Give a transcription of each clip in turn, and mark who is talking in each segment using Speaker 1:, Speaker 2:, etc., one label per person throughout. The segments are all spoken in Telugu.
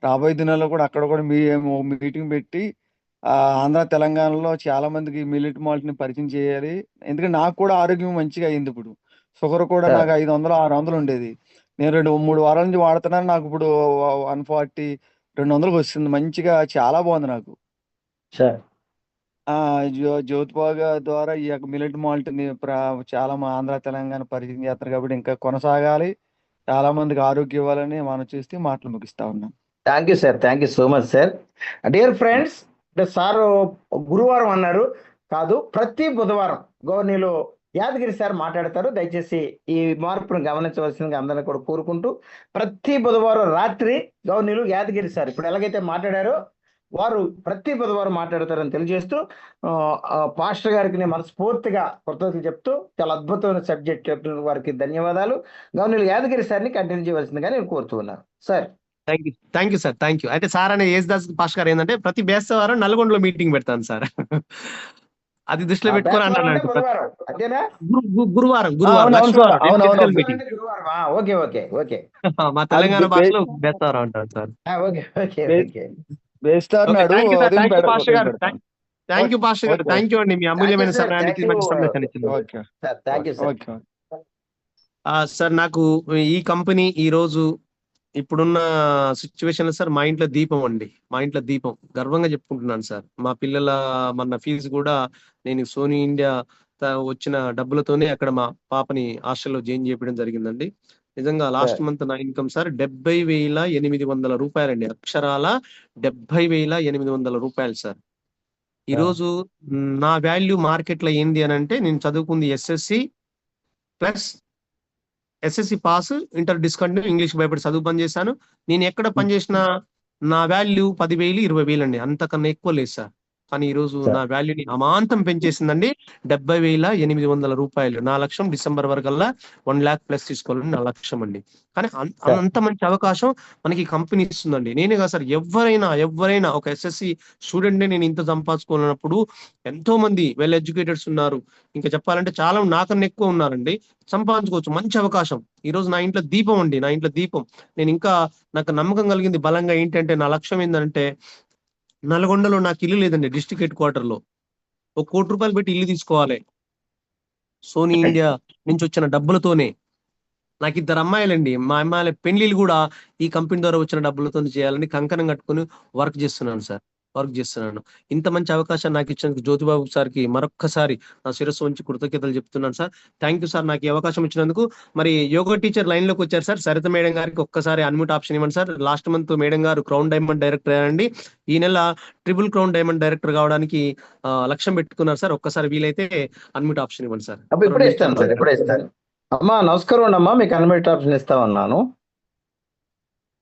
Speaker 1: రాబోయే దినాల్లో కూడా అక్కడ కూడా మీటింగ్ పెట్టి ఆంధ్ర తెలంగాణలో చాలా మందికి మిల్లెట్ మాల్ట్ ని పరిచయం చేయాలి. ఎందుకంటే నాకు కూడా ఆరోగ్యం మంచిగా అయింది. ఇప్పుడు షుగర్ కూడా
Speaker 2: సార్
Speaker 1: నాకు 500 600 ఉండేది. నేను 2 3 వారాల నుంచి వాడుతున్నాను. నాకు ఇప్పుడు 140 200కి వస్తుంది. మంచిగా చాలా బాగుంది నాకు.
Speaker 2: సార్
Speaker 1: ఆ జ్యోతిబాగ ద్వారా ఈ యొక్క మిల్లెట్ మాల్ట్ ని చాలా మా ఆంధ్ర తెలంగాణ పరిచయం చేస్తున్నారు కాబట్టి ఇంకా కొనసాగాలి. చాలా మందికి ఆరోగ్యం ఇవ్వాలని మనం చూస్తే మాటలు ముగిస్తా ఉన్నాం.
Speaker 2: Thank you sir, thank you so much sir. Dear friends, అంటే సార్ గురువారం అన్నారు కాదు, ప్రతి బుధవారం గవర్నీలో యాదగిరి సార్ మాట్లాడతారు. దయచేసి ఈ మార్పును గమనించవలసిందిగా అందరినీ కూడా కోరుకుంటూ, ప్రతి బుధవారం రాత్రి గవర్నీలు యాదగిరి సార్ ఇప్పుడు ఎలాగైతే మాట్లాడారో వారు ప్రతి బుధవారం మాట్లాడతారని తెలియజేస్తూ, పాస్టర్ గారికి నేను మనస్ఫూర్తిగా కృతజ్ఞతలు చెప్తూ, చాలా అద్భుతమైన సబ్జెక్ట్ చెప్పిన వారికి ధన్యవాదాలు. గవర్నీలు యాదగిరి సార్ని కంటిన్యూ చేయవలసిందిగా నేను కోరుతూ ఉన్నాను sir.
Speaker 3: Thank you sir, thank you. అయితే సార్ అనే యేసుదాస్ పాష్ గారు ఏంటంటే ప్రతి బేస్తవారం నల్గొండలో మీటింగ్ పెడతాను సార్. అది దృష్టిలో పెట్టుకొని అన్నాను. గురువారం మా తెలంగాణ భాషలో బేస్తవారం అంటారు సార్. థ్యాంక్ యూ పాస్టర్ గారు, థ్యాంక్ యూ అండి, మీ అమూల్యమైన సమయానికి మంచి సందేశాన్ని ఇచ్చింది సార్. నాకు ఈ కంపెనీ ఈ రోజు ఇప్పుడున్న సిచ్యువేషన్ సార్ మా ఇంట్లో దీపం అండి, మా ఇంట్లో దీపం. గర్వంగా చెప్పుకుంటున్నాను సార్. మా పిల్లల మన ఫీజు కూడా నేను సోనీ ఇండియా వచ్చిన డబ్బులతోనే అక్కడ మా పాపని హాస్టల్లో జాయిన్ చేయడం జరిగిందండి. నిజంగా లాస్ట్ మంత్ నా ఇన్కమ్ సార్ 70,800 రూపాయలండి. అక్షరాల 70,800 రూపాయలు సార్. ఈరోజు నా వాల్యూ మార్కెట్ లో ఏంది అని అంటే, నేను చదువుకుంది SSC plus SSC pass, inter discontinue, English భయపడి చదువు పని చేశాను. నేను ఎక్కడ పనిచేసినా నా వాల్యూ 10,000 20,000 అండి, అంతకన్నా ఎక్కువ లేదు సార్. కానీ ఈ రోజు నా వాల్యూని అమాంతం పెంచేసిందండి. 70,800 రూపాయలు. నా లక్ష్యం డిసెంబర్ వరకల్లా 1 lakh ప్లస్ తీసుకోవాలని నా లక్ష్యం అండి. కానీ అంత మంచి అవకాశం మనకి కంపెనీ ఇస్తుందండి. నేనే కాదు సార్, ఎవరైనా ఒక ఎస్ఎస్సి స్టూడెంట్ నేను ఇంత సంపాదించుకోవాలన్నప్పుడు ఎంతో మంది వెల్ ఎడ్యుకేటెడ్స్ ఉన్నారు. ఇంకా చెప్పాలంటే చాలా నాకన్నా ఎక్కువ ఉన్నారండి. సంపాదించుకోవచ్చు, మంచి అవకాశం. ఈ రోజు నా ఇంట్లో దీపం అండి, నా ఇంట్లో దీపం. నేను ఇంకా నాకు నమ్మకం కలిగింది బలంగా ఏంటంటే, నా లక్ష్యం ఏంటంటే, నల్గొండలో నాకు ఇల్లు లేదండి, డిస్ట్రిక్ట్ హెడ్ క్వార్టర్ లో 1 కోటి రూపాయలు పెట్టి ఇల్లు తీసుకోవాలి. సోనీ ఇండియా నుంచి వచ్చిన డబ్బులతోనే. నాకు 2 అమ్మాయిలండి, మా అమ్మాయిల పెళ్లిళ్ళు కూడా ఈ కంపెనీ ద్వారా వచ్చిన డబ్బులతో చేయాలని కంకణం కట్టుకుని వర్క్ చేస్తున్నాను. ఇంత మంచి అవకాశాన్ని నాకు ఇచ్చినందుకు జ్యోతిబాబు సార్కి మరొక్కసారి నా శిరస్సు ఉంచి కృతజ్ఞతలు చెప్తున్నాను సార్. థ్యాంక్ యూ సార్, నాకు ఈ అవకాశం ఇచ్చినందుకు. మరి యోగా టీచర్ లైన్ లోకి వచ్చారు సార్. సరిత మేడం గారికి ఒక్కసారి అన్మ్యూట్ ఆప్షన్ ఇవ్వండి సార్. లాస్ట్ మంత్ మేడం గారు క్రౌన్ డైమండ్ డైరెక్టర్ అయ్యారండి. ఈ నెల ట్రిపుల్ క్రౌన్ డైమండ్ డైరెక్టర్ కావడానికి లక్ష్యం పెట్టుకున్నారు సార్. ఒక్కసారి వీలైతే అన్మ్యూట్ ఆప్షన్ ఇవ్వండి సార్.
Speaker 2: ఇప్పుడే ఇస్తాను. అమ్మా నమస్కారం అమ్మా, మీకు అన్మ్యూట్ ఆప్షన్ ఇస్తా ఉన్నాను.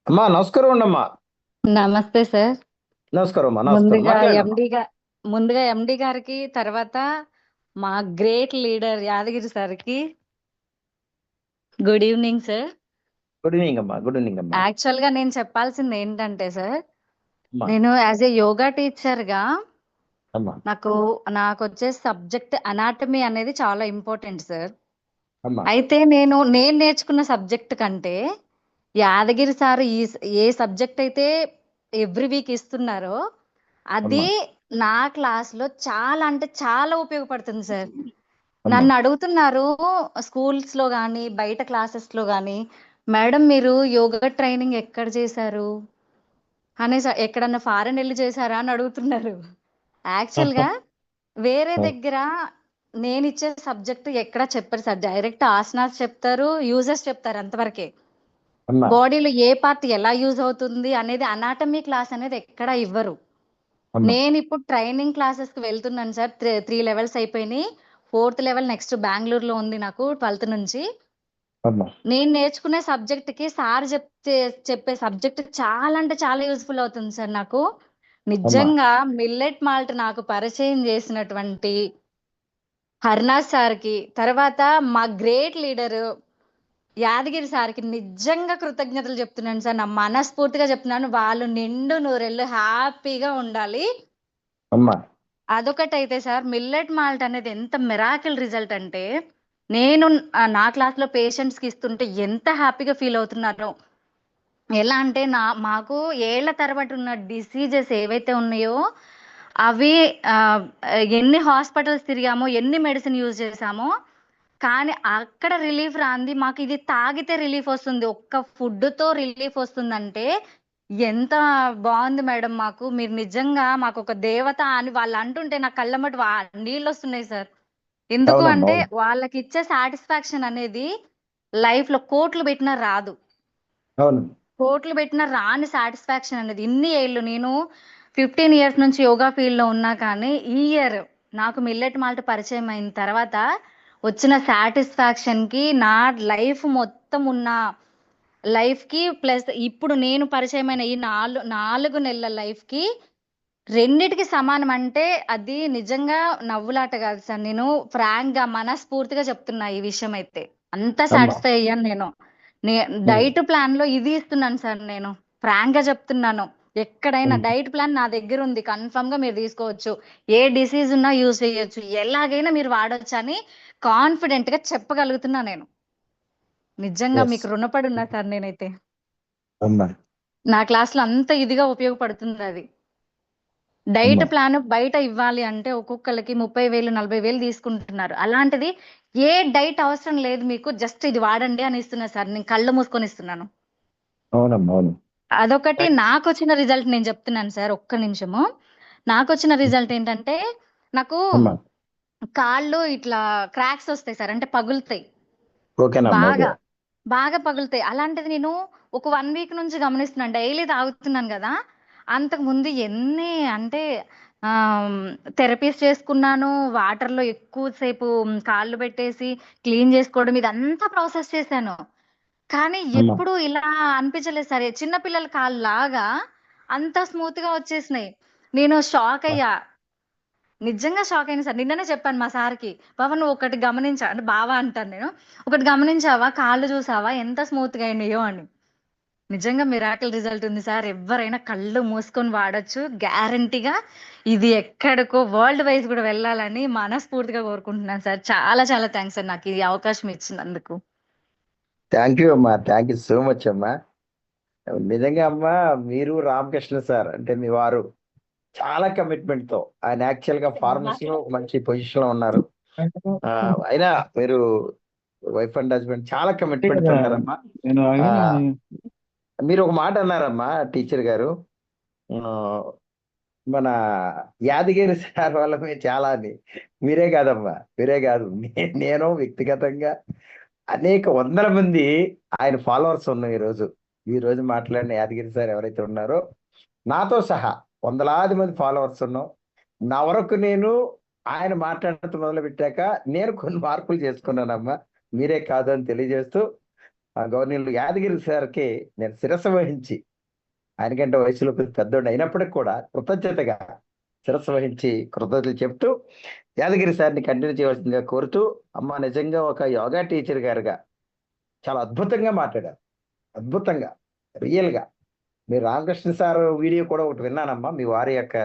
Speaker 2: అమ్మా నమస్కారం అమ్మా.
Speaker 4: నమస్తే సార్.
Speaker 2: నమస్కారం.
Speaker 4: ముందుగా ఎండి గారికి, తర్వాత మా గ్రేట్ లీడర్ యాదగిరి సార్కి good evening sir.
Speaker 2: Good evening అమ్మా. గుడ్ ఈవినింగ్ అమ్మా.
Speaker 4: యాక్చువల్ గా నేను చెప్పాల్సింది ఏంటంటే సార్, నేను యాజ్ ఏ యోగా టీచర్ గా నాకు వచ్చే సబ్జెక్ట్ అనాటమీ అనేది చాలా ఇంపార్టెంట్ సార్. అయితే నేను నేర్చుకున్న సబ్జెక్ట్ కంటే యాదగిరి సార్ ఏ సబ్జెక్ట్ అయితే ఎవ్రీ వీక్ ఇస్తున్నారో అది నా క్లాస్ లో చాలా అంటే చాలా ఉపయోగపడుతుంది సార్. నన్ను అడుగుతున్నారు స్కూల్స్ లో కానీ బయట క్లాసెస్ లో కానీ, మేడం మీరు యోగా ట్రైనింగ్ ఎక్కడ చేశారు అనేసి, ఎక్కడన్నా ఫారెన్ వెళ్ళి చేశారా అని అడుగుతున్నారు. యాక్చువల్ గా వేరే దగ్గర నేను ఇచ్చే సబ్జెక్ట్ ఎక్కడ చెప్పారు సార్. డైరెక్ట్ ఆసనాస్ చెప్తారు, యూజెస్ చెప్తారు, అంతవరకే. బాడీలో ఏ పార్ట్ ఎలా యూజ్ అవుతుంది అనేది అనాటమీ క్లాస్ అనేది ఎక్కడ ఇవ్వరు. నేను ఇప్పుడు ట్రైనింగ్ క్లాసెస్ కి వెళ్తున్నాను సార్. 3 లెవెల్స్ అయిపోయినాయి. 4th లెవెల్ నెక్స్ట్ బెంగళూరులో ఉంది నాకు 12th నుంచి. నేను నేర్చుకునే సబ్జెక్ట్ కి సార్ చెప్పే సబ్జెక్ట్ చాలా అంటే చాలా యూజ్ఫుల్ అవుతుంది సార్ నాకు. నిజంగా మిల్లెట్ మాల్ట్ నాకు పరిచయం చేసినటువంటి హర్నాథ్ సార్కి, తర్వాత మా గ్రేట్ లీడర్ యాదగిరి సార్కి నిజంగా కృతజ్ఞతలు చెప్తున్నాను సార్. నా మనస్ఫూర్తిగా చెప్తున్నాను. వాళ్ళు నిండు నూరెళ్ళు హ్యాపీగా ఉండాలి. అదొకటైతే సార్, మిల్లెట్ మాల్ట్ అనేది ఎంత మిరాకిల్ రిజల్ట్ అంటే, నేను నా క్లాస్ లో పేషెంట్స్ కి ఇస్తుంటే ఎంత హ్యాపీగా ఫీల్ అవుతున్నారో. ఎలా అంటే మాకు ఏళ్ల తరబడి ఉన్న డిసీజెస్ ఏవైతే ఉన్నాయో అవి ఎన్ని హాస్పిటల్స్ తిరిగామో, ఎన్ని మెడిసిన్ యూజ్ చేసామో, కానీ అక్కడ రిలీఫ్ రాంది మాకు ఇది తాగితే రిలీఫ్ వస్తుంది. ఒక్క ఫుడ్‌తో రిలీఫ్ వస్తుందంటే ఎంత బాగుంది మేడం మాకు. మీరు నిజంగా మాకొక దేవత అని వాళ్ళు అంటుంటే నా కళ్ళమ్మట నీళ్ళొస్తున్నాయి సార్. ఎందుకు
Speaker 2: అవునమ్మా,
Speaker 4: అంటే
Speaker 2: అవును.
Speaker 4: వాళ్ళకిచ్చే సాటిస్ఫాక్షన్ అనేది లైఫ్‌లో కోట్లు పెట్టినా రాదు.
Speaker 2: అవును.
Speaker 4: కోట్లు పెట్టినా రాని సాటిస్ఫాక్షన్ అనేది ఇన్ని ఏళ్ళు నేను 15 ఇయర్స్ నుంచి యోగా ఫీల్డ్‌లో ఉన్నా కానీ, ఈ ఇయర్ నాకు మిల్లెట్ మాల్ట్ పరిచయం అయిన తర్వాత వచ్చిన సాటిస్ఫాక్షన్‌కి నా లైఫ్ మొత్తం ఉన్న లైఫ్‌కి ప్లస్ ఇప్పుడు నేను పరిచయమైన ఈ 4 నెలల లైఫ్‌కి రెండిటికి సమానం. అంటే అది నిజంగా నవ్వులాట కాదు సార్. నేను ఫ్రాంక్‌గా మనస్ఫూర్తిగా చెప్తున్నా ఈ విషయం అయితే. అంత
Speaker 2: అమ్మా.
Speaker 4: సాటిస్ఫై అయ్యాను నేను.
Speaker 2: ఉమ్.
Speaker 4: డైట్ ప్లాన్‌లో ఇది ఇస్తున్నాను సార్ నేను. ఫ్రాంక్‌గా చెప్తున్నాను. ఎక్కడైనా
Speaker 2: ఉమ్.
Speaker 4: డైట్ ప్లాన్ నా దగ్గర ఉంది. కన్ఫర్మ్‌గా మీరు తీసుకోవచ్చు. ఏ డిసీజ్ ఉన్నా యూజ్ చేయొచ్చు. ఎలాగైనా మీరు వాడొచ్చని కాన్ఫిడెంట్‌గా చెప్పగలుగుతున్నా నేను. నిజంగా
Speaker 2: Yes.
Speaker 4: మీకు రుణపడి ఉన్నా సార్ నేనైతే.
Speaker 2: అమ్మా.
Speaker 4: నా క్లాస్‌లో అంత ఇదిగా ఉపయోగపడుతుంది అది. డైట్
Speaker 2: అమ్మా.
Speaker 4: ప్లాన్ బయట ఇవ్వాలి అంటే ఒక్కొక్కళ్ళకి 30,000, 40,000 తీసుకుంటున్నారు. అలాంటిది ఏ డైట్ అవసరం లేదు మీకు. జస్ట్ ఇది వాడండి అని ఇస్తున్నా సార్. నేను కళ్ళు మూసుకొని ఇస్తున్నాను.
Speaker 2: అవునమ్మా, అవును.
Speaker 4: అదొకటి నాకొచ్చిన రిజల్ట్ నేను చెప్తున్నాను సార్. ఒక్క నిమిషము. నాకొచ్చిన రిజల్ట్ ఏంటంటే నాకు
Speaker 2: అమ్మా.
Speaker 4: కాళ్ళు ఇట్లా క్రాక్స్ వస్తాయి సార్. అంటే పగులుతాయి.
Speaker 2: ఓకేనమ్మా, ఓకే.
Speaker 4: బాగా. బాగా పగులుతాయి. అలాంటిది నేను ఒక 1 వీక్ నుంచి గమనిస్తున్నాను. డైలీ తాగుతున్నాను గదా! అంతకుముందు ఎన్ని అంటే ఆహ్, థెరపీస్ చేసుకున్నాను. వాటర్‌లో ఎక్కువ సేపు కాళ్ళు పెట్టేసి క్లీన్ చేసుకోవడం ఇదంతా ప్రాసెస్ చేశాను. కానీ
Speaker 2: అమ్మా.
Speaker 4: ఎప్పుడు ఇలా అనిపించలేదు సరే. చిన్న పిల్లల కాళ్ళలాగా అంత స్మూత్‌గా వచ్చేసినాయి. నేను షాక్ అయ్యా. నిజంగా షాక్ అయ్యాను సార్. నిన్ననే చెప్పాను మా సార్‌కి. బావ నువ్వు ఒకటి గమనించా అంటే బావ అంటాను నేను. ఒకటి గమనించావా? కాళ్ళు చూసావా? ఎంత స్మూత్‌గా అయినాయో అని. నిజంగా మిరాకిల్ రిజల్ట్ ఉంది సార్. ఎవ్వరైనా కళ్ళు మూసుకొని వాడొచ్చు. గ్యారంటీగా ఇది ఎక్కడికో వరల్డ్ వైస్ కూడా వెళ్ళాలని మనస్ఫూర్తిగా కోరుకుంటున్నాను సార్. చాలా చాలా థాంక్స్ సార్ నాకు ఈ అవకాశం ఇచ్చినందుకు.
Speaker 2: థ్యాంక్ యూ అమ్మా, థ్యాంక్ యూ సో మచ్ అమ్మా. నిజంగా అమ్మా, మీరు రామకృష్ణ సార్ అంటే మీ వారు చాలా కమిట్మెంట్ తో ఆయన యాక్చువల్ గా ఫార్మసీ లో మంచి పొజిషన్ లో ఉన్నారు. అయినా మీరు వైఫ్ అండ్ హస్బెండ్ చాలా కమిట్మెంట్ తో ఉన్నారమ్మా.
Speaker 1: నేను
Speaker 2: ఆ,
Speaker 1: ఆగాను.
Speaker 2: మీరు ఒక మాట అన్నారమ్మా టీచర్ గారు. ఆ, మన యాదగిరి సార్ వల్ల మేము చాలా అని. మీరే కాదమ్మా, మీరే కాదు, నేను వ్యక్తిగతంగా అనేక వందల మంది ఆయన ఫాలోవర్స్ ఉన్నాం ఈ రోజు మాట్లాడిన యాదగిరి సార్ ఎవరైతే ఉన్నారో నాతో సహా వందలాది మంది ఫాలోవర్స్ ఉన్నాం. నా వరకు నేను ఆయన మాట్లాడుతూ మొదలు పెట్టాక నేను కొన్ని మార్పులు చేసుకున్నానమ్మా. మీరే కాదు అని తెలియజేస్తూ గవర్నర్ యాదగిరి సార్కి నేను శిరస్సు వహించి, ఆయనకంటే వయసులో కొద్ది పెద్దోడు అయినప్పటికి కూడా కృతజ్ఞతగా శిరస్సు వహించి కృతజ్ఞతలు చెప్తూ యాదగిరి సార్ని కంటిన్యూ చేయవలసిందిగా కోరుతూ, అమ్మ నిజంగా ఒక యోగా టీచర్ గారుగా చాలా అద్భుతంగా మాట్లాడారు. అద్భుతంగా, రియల్ గా. మీరు రామకృష్ణ సార్ వీడియో కూడా ఒకటి విన్నానమ్మా, మీ వారి యొక్క